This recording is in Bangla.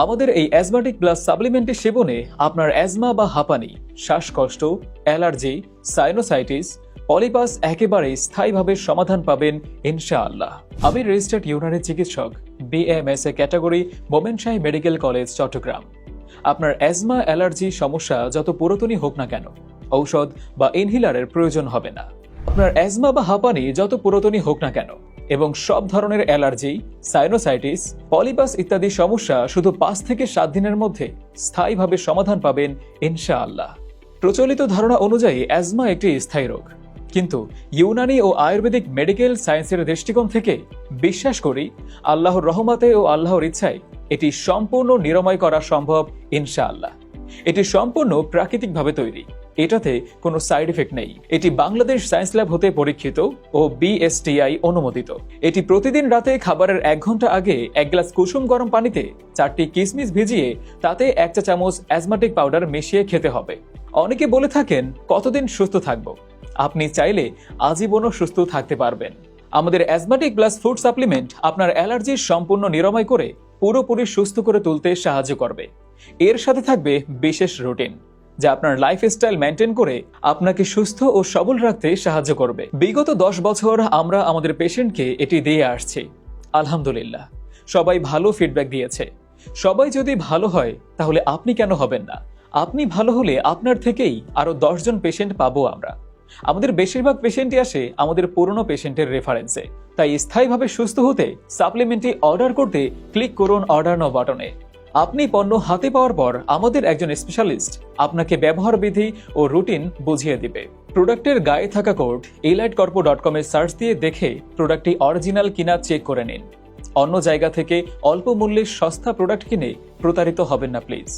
আমাদের এই অ্যাজমাটিক প্লাস সাপ্লিমেন্টের সেবনে আপনার অ্যাজমা বা হাঁপানি, শ্বাসকষ্ট, অ্যালার্জি, সাইনোসাইটিস, পলিপাস একেবারে স্থায়ীভাবে সমাধান পাবেন ইনশাআল্লাহ। আমি রেজিস্টার্ড ইউনানি চিকিৎসক, BAMS ক্যাটাগরি, মোমেন শাহী মেডিকেল কলেজ, চট্টগ্রাম। আপনার অ্যাজমা, অ্যালার্জি সমস্যা যত পুরাতনই হোক না কেন, ঔষধ বা ইনহেলারের প্রয়োজন হবে না। আপনার অ্যাজমা বা হাঁপানি যত পুরাতনই হোক না কেন এবং সব ধরনের অ্যালার্জি, সাইনোসাইটিস, পলিপাস ইত্যাদি সমস্যা শুধু 5 থেকে 7 দিনের মধ্যে স্থায়ীভাবে সমাধান পাবেন ইনশাআল্লাহ। প্রচলিত ধারণা অনুযায়ী অ্যাজমা একটি স্থায়ী রোগ, কিন্তু ইউনানি ও আয়ুর্বেদিক মেডিকেল সায়েন্সের দৃষ্টিকোণ থেকে বিশ্বাস করি আল্লাহর রহমতে ও আল্লাহর ইচ্ছায় এটি সম্পূর্ণ নিরাময় করা সম্ভব ইনশাআল্লাহ। এটি সম্পূর্ণ প্রাকৃতিকভাবে তৈরি, এটাতে কোনো সাইড এফেক্ট নেই। এটি বাংলাদেশ সায়েন্স ল্যাব হতে পরীক্ষিত ও BSTI অনুমোদিত। এটি প্রতিদিন রাতে খাবারের 1 ঘন্টা আগে 1 গ্লাস কুসুম গরম পানিতে 4টি কিশমিশ ভিজিয়ে তাতে 1 চা চামচ অ্যাজমাটিক পাউডার মিশিয়ে খেতে হবে। অনেকে বলে থাকেন কতদিন সুস্থ থাকবো? আপনি চাইলে আজীবনও সুস্থ থাকতে পারবেন। আমাদের অ্যাজমাটিক প্লাস ফুড সাপ্লিমেন্ট আপনার অ্যালার্জির সম্পূর্ণ নিরাময় করে পুরোপুরি সুস্থ করে তুলতে সাহায্য করবে। এর সাথে থাকবে বিশেষ রুটিন, যা আপনার লাইফস্টাইল মেনটেন করে আপনাকে সুস্থ ও সবল রাখতে সাহায্য করবে। বিগত 10 বছর আমরা আমাদের পেশেন্টকে এটি দিয়ে আসছি। আলহামদুলিল্লাহ, সবাই ভালো ফিডব্যাক দিয়েছে। সবাই যদি ভালো হয় তাহলে আপনি কেন হবেন না? আপনি ভালো হলে আপনার থেকেই আরো 10 জন পেশেন্ট পাবো আমরা। আমাদের বেশিরভাগ পেশেন্টই আসে আমাদের পুরনো পেশেন্টের রেফারেন্সে। তাই স্থায়ীভাবে সুস্থ হতে সাপ্লিমেন্টটি অর্ডার করতে ক্লিক করুন অর্ডার নাও বাটনে। আপনি পণ্য হাতে পাওয়ার পর আমাদের একজন স্পেশালিস্ট আপনাকে ব্যবহার বিধি ও রুটিন বুঝিয়ে দিবে। প্রোডাক্টের গায়ে থাকা কোড elitecorpo.com এ সার্চ দিয়ে দেখে প্রোডাক্টটি অরিজিনাল কিনা চেক করে নিন। অন্য জায়গা থেকে অল্প মূল্যে সস্তা প্রোডাক্ট কিনে প্রতারিত হবেন না প্লিজ।